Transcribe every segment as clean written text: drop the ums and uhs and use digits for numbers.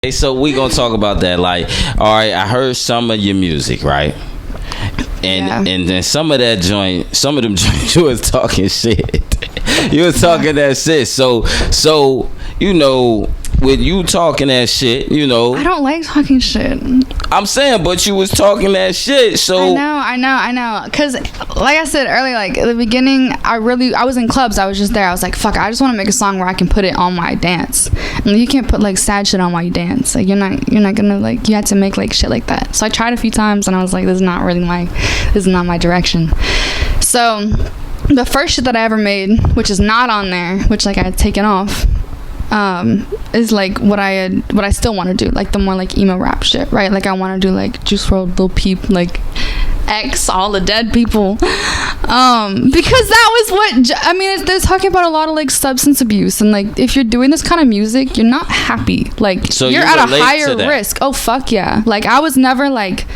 Hey, so we gonna talk about that. Like, all right, I heard some of your music, right? And then some of them joints you was talking shit. You was talking that shit. So you know, with you talking that shit, you know, I don't like talking shit. I'm saying, but you was talking that shit. So I know. Cause like I said earlier, like at the beginning, I was in clubs. I was just there. I was like, fuck, I just want to make a song where I can put it on my dance. And you can't put like sad shit on while you dance. Like you're not gonna like, you had to make like shit like that. So I tried a few times and I was like, this is not my direction. So the first shit that I ever made, which is not on there, which like I had taken off, is like what I still want to do, like the more like emo rap shit, right? Like I want to do like Juice WRLD, Lil Peep, like X, all the dead people, because that was what I mean. They're talking about a lot of like substance abuse, and like if you're doing this kind of music, you're not happy. Like so you're at a higher risk. Oh fuck yeah! Like I was never like.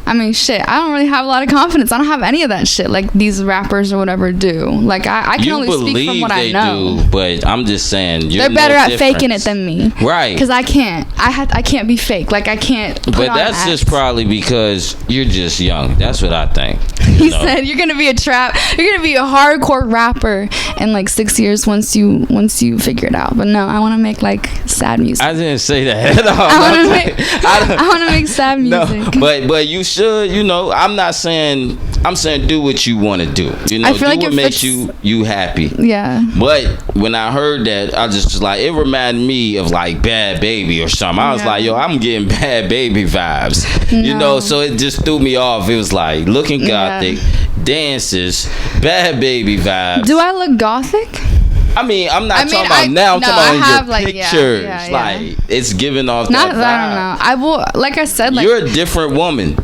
I mean, shit, I don't really have a lot of confidence. I don't have any of that shit like these rappers or whatever do. Like, I can only speak from what I know. Do, but I'm just saying, they're better at faking it than me. Right. Because I can't. I can't be fake. Like, I can't put But on that's just probably because you're just young. That's what I think. He said, you're going to be a hardcore rapper in like 6 years once you figure it out. But no, I want to make like sad music. I didn't say that at all. I want to make sad music. No, but you should, you know, I'm saying do what you want to do. You know, I feel do like what makes you happy. Yeah. But when I heard that, I just was like, it reminded me of like Bad Baby or something. I was like, yo, I'm getting Bad Baby vibes. No. You know, so it just threw me off. It was like looking gothic, dances, Bad Baby vibes. Do I look gothic? I mean, I'm not talking about now. I'm talking about your pictures. Yeah. Like, it's giving off not that vibe. I don't know. I will, like I said, like, you're a different woman.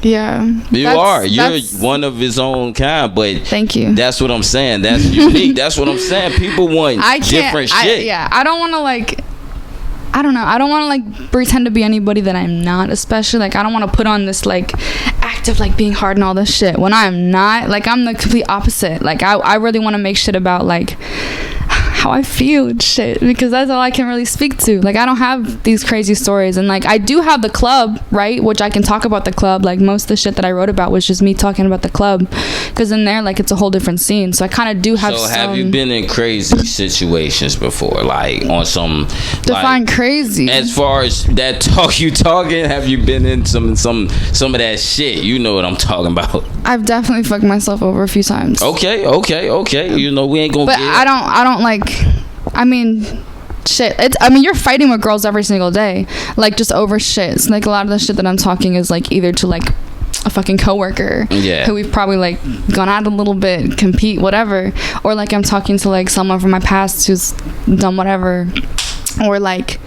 Yeah. You are. You're one of his own kind, but thank you. That's what I'm saying. That's unique. That's what I'm saying. People want different shit. I don't want to like, I don't know. I don't want to like pretend to be anybody that I'm not, especially like I don't want to put on this like act of like being hard and all this shit when I'm not. Like I'm the complete opposite. Like I really want to make shit about like how I feel and shit, because that's all I can really speak to. Like I don't have these crazy stories, and like I do have the club, right, which I can talk about the club. Like most of the shit that I wrote about was just me talking about the club, because in there like it's a whole different scene. So I kind of do have have you been in crazy situations before, like on some define like, crazy as far as that talk you talking, have you been in some of that shit? You know what I'm talking about. I've definitely fucked myself over a few times. Okay. You know, we ain't gonna but I don't like, I mean, shit. You're fighting with girls every single day, like just over shit. It's like a lot of the shit that I'm talking is like either to like a fucking coworker who we've probably like gone out a little bit, compete, whatever, or like I'm talking to like someone from my past who's done whatever, or like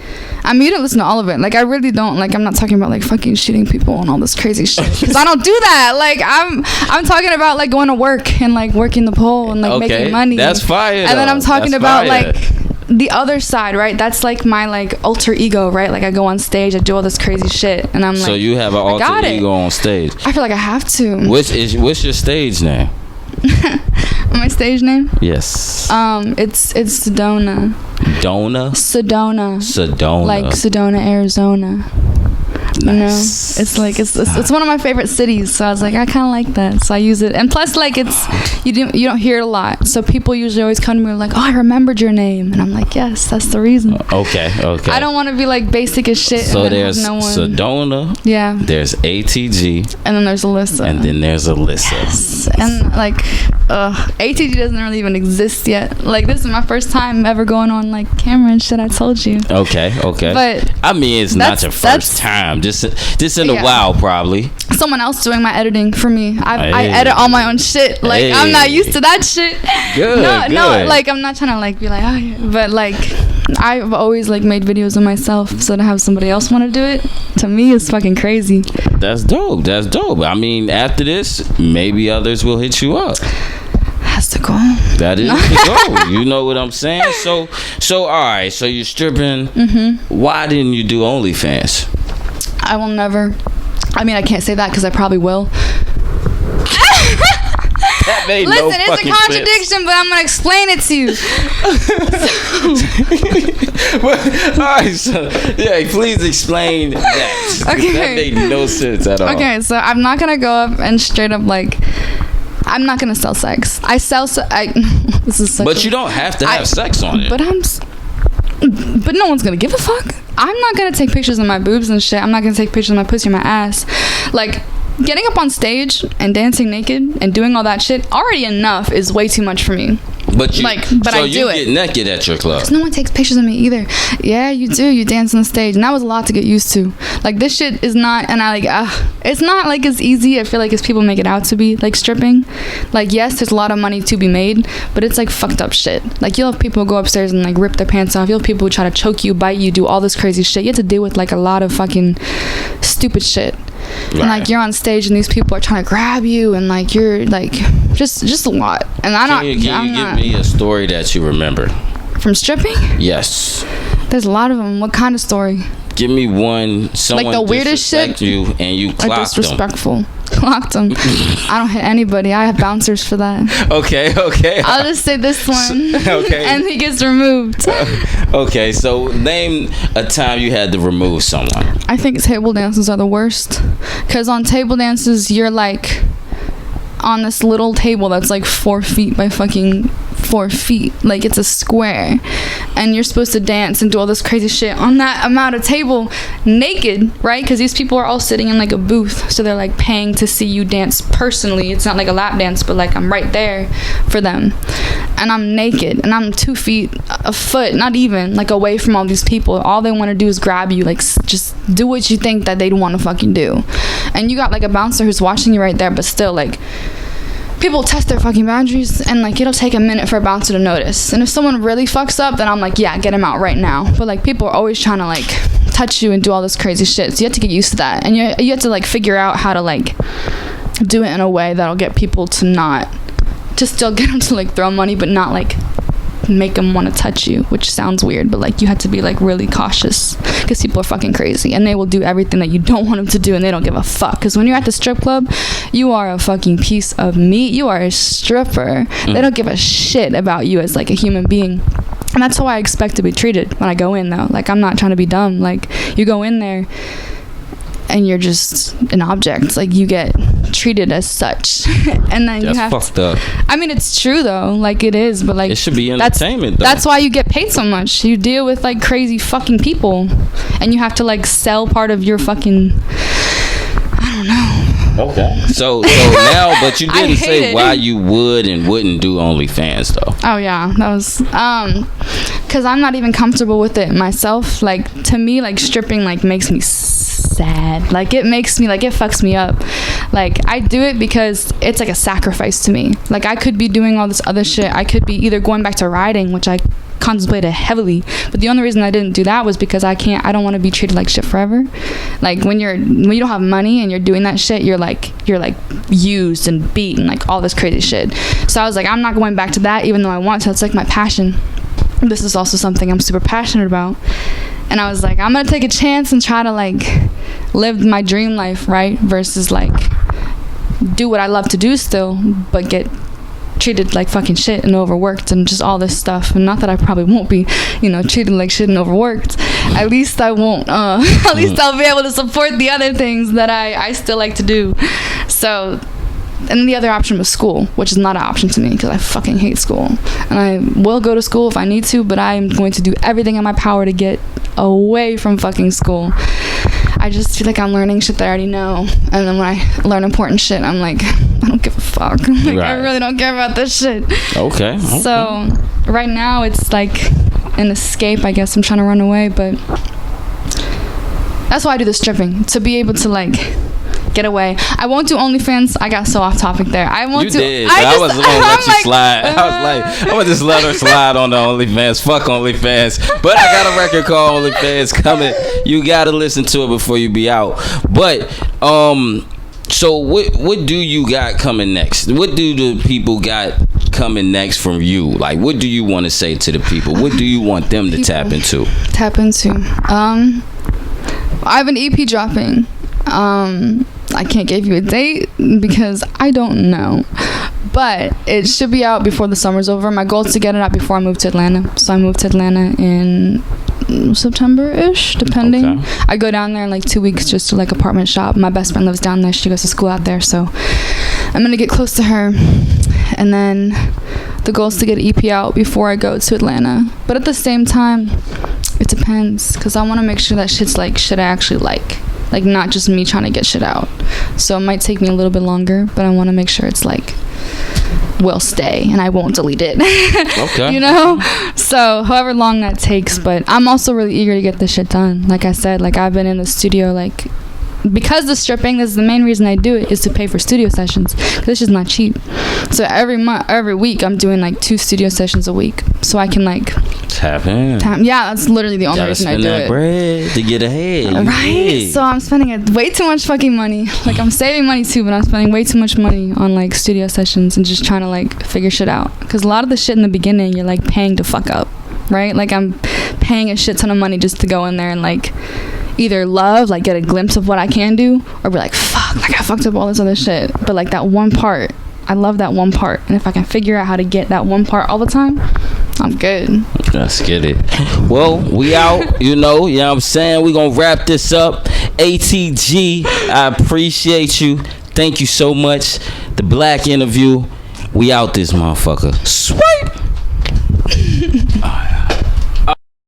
you don't listen to all of it. Like I really don't. Like I'm not talking about like fucking shooting people and all this crazy shit, because I don't do that. Like I'm talking about like going to work and like working the pole and like making money. That's fire. And then I'm talking about like the other side, right? That's like my like alter ego, right? Like I go on stage, I do all this crazy shit, and I'm like, so you have an alter ego on stage? I feel like I have to. What's your stage name? My stage name? Yes. It's Sedona. Sedona. Like Sedona, Arizona. Nice. You know, it's like it's one of my favorite cities, so I was like, I kind of like that, so I use it. And plus, like, it's you don't hear it a lot, so people usually always come to me like, oh, I remembered your name, and I'm like, yes, that's the reason. Okay. I don't want to be like basic as shit. So and there's no one. Sedona. Yeah. There's ATG. And then there's Alyssa. Yes. And like, ATG doesn't really even exist yet. Like this is my first time ever going on like camera and shit. I told you. Okay. But I mean, it's not your first time. Just in a while, probably. Someone else doing my editing for me. I edit all my own shit. Like I'm not used to that shit. Good. No. Like I'm not trying to like be like, oh yeah. But like I've always like made videos of myself. So to have somebody else want to do it, to me is fucking crazy. That's dope. I mean, after this, maybe others will hit you up. That's the goal. That is the goal. You know what I'm saying? So all right. So you're stripping. Mm-hmm. Why didn't you do OnlyFans? I will never. I mean, I can't say that because I probably will. That made Listen, no it's a fucking contradiction, but I'm gonna explain it to you. Alright, so yeah, please explain that. Okay. That made no sense at all. Okay, so I'm not gonna go up and straight up like, I'm not gonna sell sex. I sell. This is such. But you don't have to have sex on it. But but no one's gonna give a fuck. I'm not gonna take pictures of my boobs and shit. I'm not gonna take pictures of my pussy or my ass. Like, getting up on stage and dancing naked and doing all that shit, already enough is way too much for me. But so I do it. You get naked at your club. Because no one takes pictures of me either. Yeah, you do. You dance on the stage. And that was a lot to get used to. Like, this shit is not, and it's not like as easy, I feel like, as people make it out to be. Like, stripping. Like, yes, there's a lot of money to be made, but it's like fucked up shit. Like, you'll have people go upstairs and like rip their pants off. You'll have people who try to choke you, bite you, do all this crazy shit. You have to deal with like a lot of fucking stupid shit. Right. And like, you're on stage and these people are trying to grab you, and like, you're like, just a lot. And Can you give me a story that you remember from stripping? Yes. There's a lot of them. What kind of story? Give me one. Someone like the weirdest shit. You and you clocked like disrespectful. Them. Clocked them. I don't hit anybody. I have bouncers for that. Okay. I'll just say this one. Okay. And he gets removed. Okay, so name a time you had to remove someone. I think table dances are the worst. Because on table dances, you're like on this little table that's like 4 feet by fucking 4 feet. Like, it's a square, and you're supposed to dance and do all this crazy shit on that amount of table naked, right? Because these people are all sitting in like a booth, so they're like paying to see you dance personally. It's not like a lap dance, but like I'm right there for them, and I'm naked, and I'm 2 feet, a foot, not even, like away from all these people. All they want to do is grab you. Like, just do what you think that they'd want to fucking do. And you got like a bouncer who's watching you right there, but still, like, people test their fucking boundaries, and like, it'll take a minute for a bouncer to notice. And if someone really fucks up, then I'm like, yeah, get him out right now. But like, people are always trying to like touch you and do all this crazy shit, so you have to get used to that. And you have to like figure out how to like do it in a way that'll get people to not, to still get them to like throw money, but not like make them want to touch you, which sounds weird, but like, you have to be like really cautious, because people are fucking crazy, and they will do everything that you don't want them to do, and they don't give a fuck. Because when you're at the strip club, you are a fucking piece of meat. You are a stripper. They don't give a shit about you as like a human being. And that's how I expect to be treated when I go in, though. Like, I'm not trying to be dumb. Like, you go in there and you're just an object. Like, you get treated as such. And then that's you have fucked up. I mean, it's true though. Like, it is, but like, it should be entertainment. That's why you get paid so much. You deal with like crazy fucking people, and you have to like sell part of your fucking, I don't know. Okay. So now, but you didn't say why you would and wouldn't do OnlyFans though. Oh yeah, that was because I'm not even comfortable with it myself. Like, to me, like, stripping like makes me sad. Like, it makes me, like, it fucks me up. Like, I do it because it's like a sacrifice to me. Like, I could be doing all this other shit. I could be either going back to riding, which I contemplated heavily, but the only reason I didn't do that was because I don't want to be treated like shit forever. Like, when you don't have money and you're doing that shit, you're like used and beaten, like all this crazy shit. So I was like, I'm not going back to that, even though I want to. It's like my passion. This is also something I'm super passionate about. And I was like, I'm gonna take a chance and try to like live my dream life, right? Versus like do what I love to do still, but get treated like fucking shit and overworked and just all this stuff. And not that I probably won't be, treated like shit and overworked. At least I won't. At least I'll be able to support the other things that I still like to do. So, and the other option was school, which is not an option to me because I fucking hate school. And I will go to school if I need to, but I am going to do everything in my power to get away from fucking school. I just feel like I'm learning shit that I already know. And then when I learn important shit, I'm like, I don't give a fuck. Like, right. I really don't care about this shit. Okay. So right now it's like an escape, I guess. I'm trying to run away, but that's why I do the stripping. To be able to like get away. I won't do OnlyFans. I got so off topic there. I won't do. Did. I was gonna let you slide. I was like, I'm gonna just let her slide on the OnlyFans. Fuck OnlyFans. But I got a record called OnlyFans coming. You gotta listen to it before you be out. But so what do you got coming next? What do the people got coming next from you? Like, what do you want to say to the people? What do you want them to tap into? I have an EP dropping. I can't give you a date because I don't know, But it should be out before the summer's over. My goal is to get it out before I move to Atlanta. So I moved to Atlanta in September-ish, depending. Okay. I go down there in like 2 weeks just to like apartment shop. My best friend lives down there. She goes to school out there. So I'm going to get close to her. And then the goal is to get an EP out before I go to Atlanta. But at the same time, it depends. Because I want to make sure that shit's like shit I actually like. Like, not just me trying to get shit out. So it might take me a little bit longer, but I want to make sure it's like will stay and I won't delete it. Okay. You know? So however long that takes, but I'm also really eager to get this shit done. Like I said, like I've been in the studio like because the stripping, this is the main reason I do it, is to pay for studio sessions. This is not cheap. So every week I'm doing like 2 studio sessions a week, so I can like tap in. Yeah, that's literally the only reason I do that it. Bread to get ahead. Right. So I'm spending way too much fucking money. Like I'm saving money too, but I'm spending way too much money on like studio sessions and just trying to like figure shit out. Because a lot of the shit in the beginning, you're like paying to fuck up, right? Like I'm paying a shit ton of money just to go in there and like either love, like get a glimpse of what I can do, or be like, fuck, like I fucked up all this other shit. But like that one part, I love that one part, and if I can figure out how to get that one part all the time, I'm good. Let's get it. Well, we out, you know what I'm saying? We gonna wrap this up. ATG, I appreciate you. Thank you so much. The Black Interview. We out this motherfucker. Sweet.